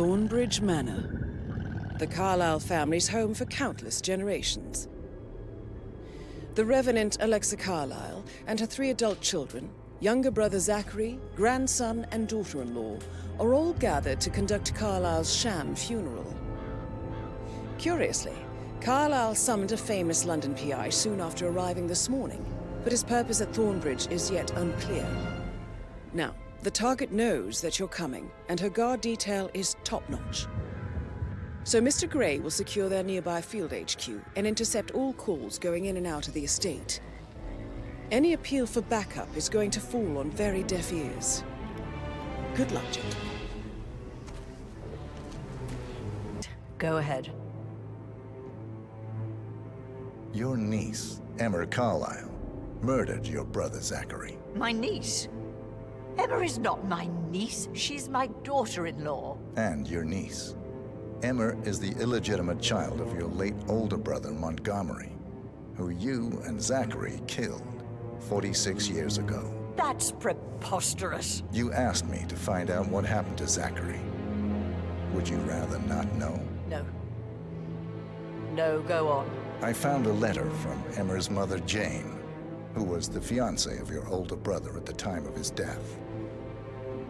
Thornbridge Manor, the Carlyle family's home for countless generations. The Revenant Alexa Carlyle and her 3 adult children, younger brother Zachary, grandson and daughter-in-law, are all gathered to conduct Carlyle's sham funeral. Curiously, Carlyle summoned a famous London PI soon after arriving this morning, but his purpose at Thornbridge is yet unclear. Now, the target knows that you're coming, and her guard detail is top-notch. So Mr. Gray will secure their nearby field HQ and intercept all calls going in and out of the estate. Any appeal for backup is going to fall on very deaf ears. Good luck, gentlemen. Go ahead. Your niece, Emma Carlyle, murdered your brother Zachary. My niece? Emma is not my niece. She's my daughter-in-law. And your niece. Emma is the illegitimate child of your late older brother Montgomery, who you and Zachary killed 46 years ago. That's preposterous. You asked me to find out what happened to Zachary. Would you rather not know? No. No, go on. I found a letter from Emma's mother, Jane, who was the fiancée of your older brother at the time of his death.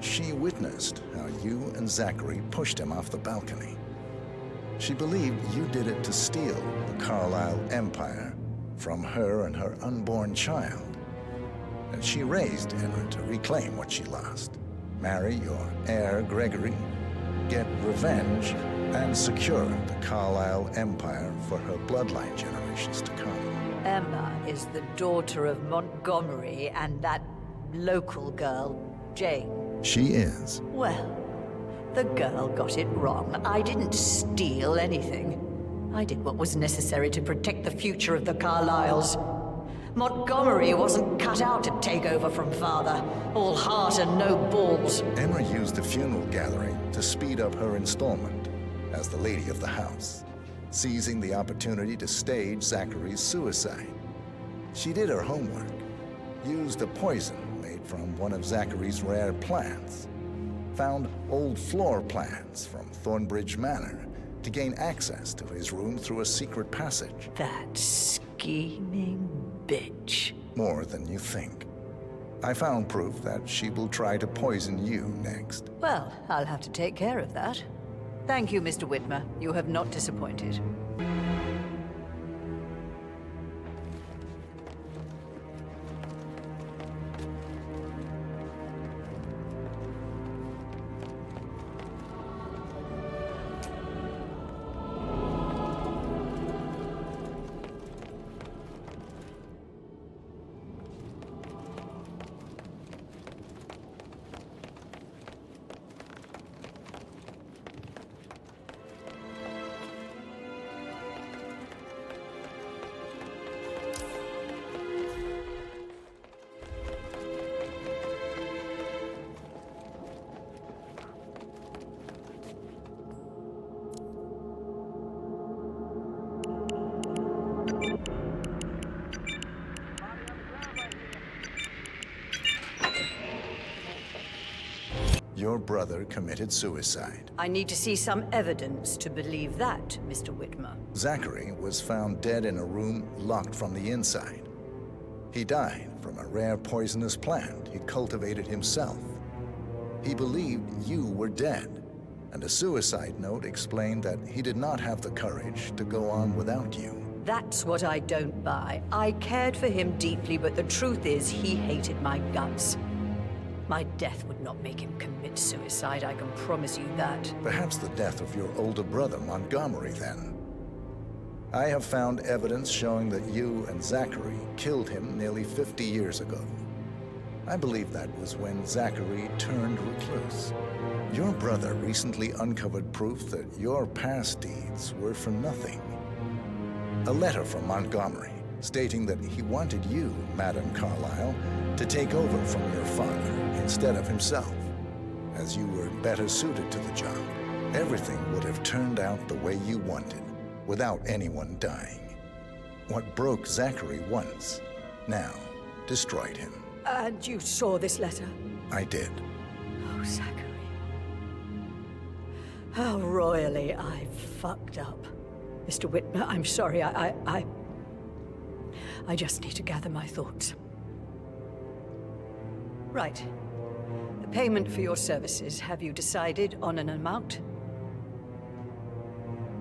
She witnessed how you and Zachary pushed him off the balcony. She believed you did it to steal the Carlyle empire from her and her unborn child. And she raised Emma to reclaim what she lost, marry your heir, Gregory, get revenge, and secure the Carlyle empire for her bloodline generations to come. Emma is the daughter of Montgomery and that local girl, Jane. She is. Well, the girl got it wrong. I didn't steal anything. I did what was necessary to protect the future of the Carlyles. Montgomery wasn't cut out to take over from father. All heart and no balls. Emma used the funeral gathering to speed up her installment as the lady of the house, seizing the opportunity to stage Zachary's suicide. She did her homework, used a poison made from one of Zachary's rare plants, found old floor plans from Thornbridge Manor to gain access to his room through a secret passage. That scheming bitch. More than you think. I found proof that she will try to poison you next. Well, I'll have to take care of that. Thank you, Mr. Whitmer. You have not disappointed. Your brother committed suicide. I need to see some evidence to believe that, Mr. Whitmer. Zachary was found dead in a room locked from the inside. He died from a rare poisonous plant he cultivated himself. He believed you were dead, and a suicide note explained that he did not have the courage to go on without you. That's what I don't buy. I cared for him deeply, but the truth is he hated my guts. My death would not make him commit suicide, I can promise you that. Perhaps the death of your older brother, Montgomery, then. I have found evidence showing that you and Zachary killed him nearly 50 years ago. I believe that was when Zachary turned recluse. Your brother recently uncovered proof that your past deeds were for nothing. A letter from Montgomery stating that he wanted you, Madame Carlyle, to take over from your father instead of himself, as you were better suited to the job. Everything would have turned out the way you wanted, without anyone dying. What broke Zachary once, now destroyed him. And you saw this letter? I did. Oh, Zachary. How royally I fucked up. Mr. Whitmer, I'm sorry, I just need to gather my thoughts. Right. The payment for your services, have you decided on an amount?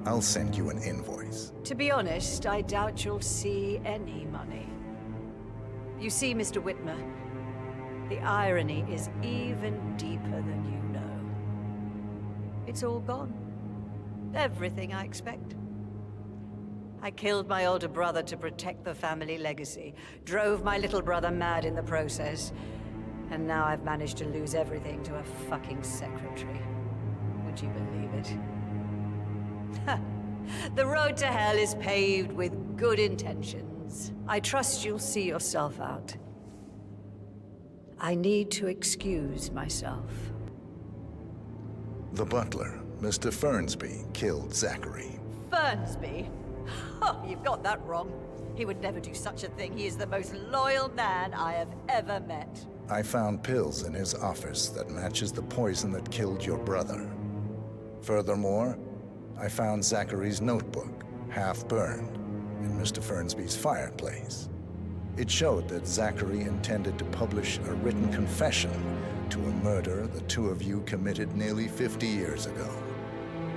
I'll send you an invoice. To be honest, I doubt you'll see any money. You see, Mr. Whitmer, the irony is even deeper than you know. It's all gone. Everything I expect. I killed my older brother to protect the family legacy, drove my little brother mad in the process, and now I've managed to lose everything to a fucking secretary. Would you believe it? The road to hell is paved with good intentions. I trust you'll see yourself out. I need to excuse myself. The butler, Mr. Fernsby, killed Zachary. Fernsby? Oh, you've got that wrong. He would never do such a thing. He is the most loyal man I have ever met. I found pills in his office that matches the poison that killed your brother. Furthermore, I found Zachary's notebook, half burned, in Mr. Fernsby's fireplace. It showed that Zachary intended to publish a written confession to a murder the two of you committed nearly 50 years ago.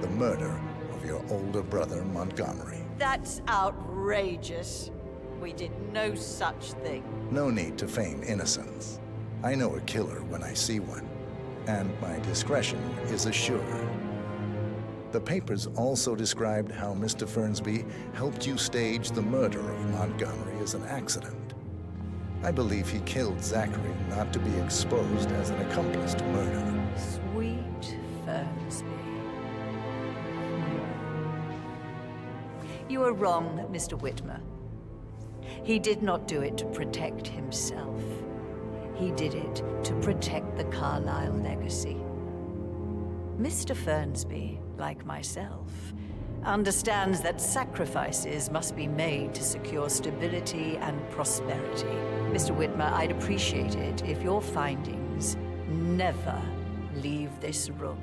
The murder of your older brother, Montgomery. That's outrageous. We did no such thing. No need to feign innocence. I know a killer when I see one, and my discretion is assured. The papers also described how Mr. Fernsby helped you stage the murder of Montgomery as an accident. I believe he killed Zachary not to be exposed as an accomplice to murder. Sweet Fernsby. You are wrong, Mr. Whitmer. He did not do it to protect himself. He did it to protect the Carlyle legacy. Mr. Fernsby, like myself, understands that sacrifices must be made to secure stability and prosperity. Mr. Whitmer, I'd appreciate it if your findings never leave this room.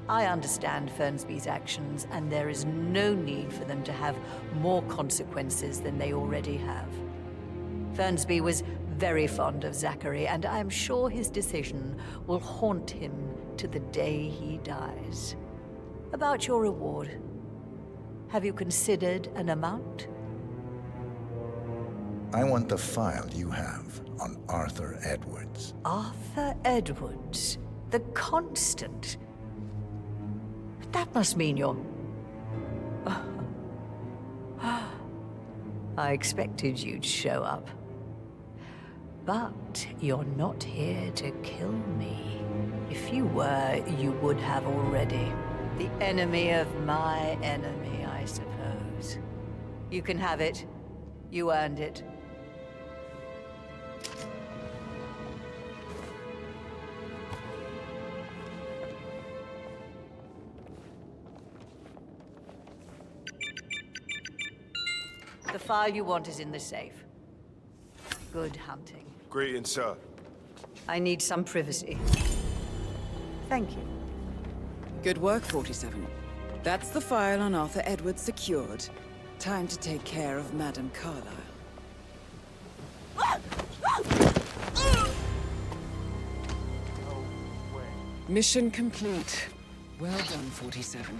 I understand Fernsby's actions, and there is no need for them to have more consequences than they already have. Fernsby was very fond of Zachary, and I'm sure his decision will haunt him to the day he dies. About your reward, have you considered an amount? I want the file you have on Arthur Edwards. Arthur Edwards, the Constant. That must mean you're... I expected you'd show up. But you're not here to kill me. If you were, you would have already. The enemy of my enemy, I suppose. You can have it. You earned it. The file you want is in the safe. Good hunting. Greetings, sir. I need some privacy. Thank you. Good work, 47. That's the file on Arthur Edwards secured. Time to take care of Madame Carlyle. Mission complete. Well done, 47.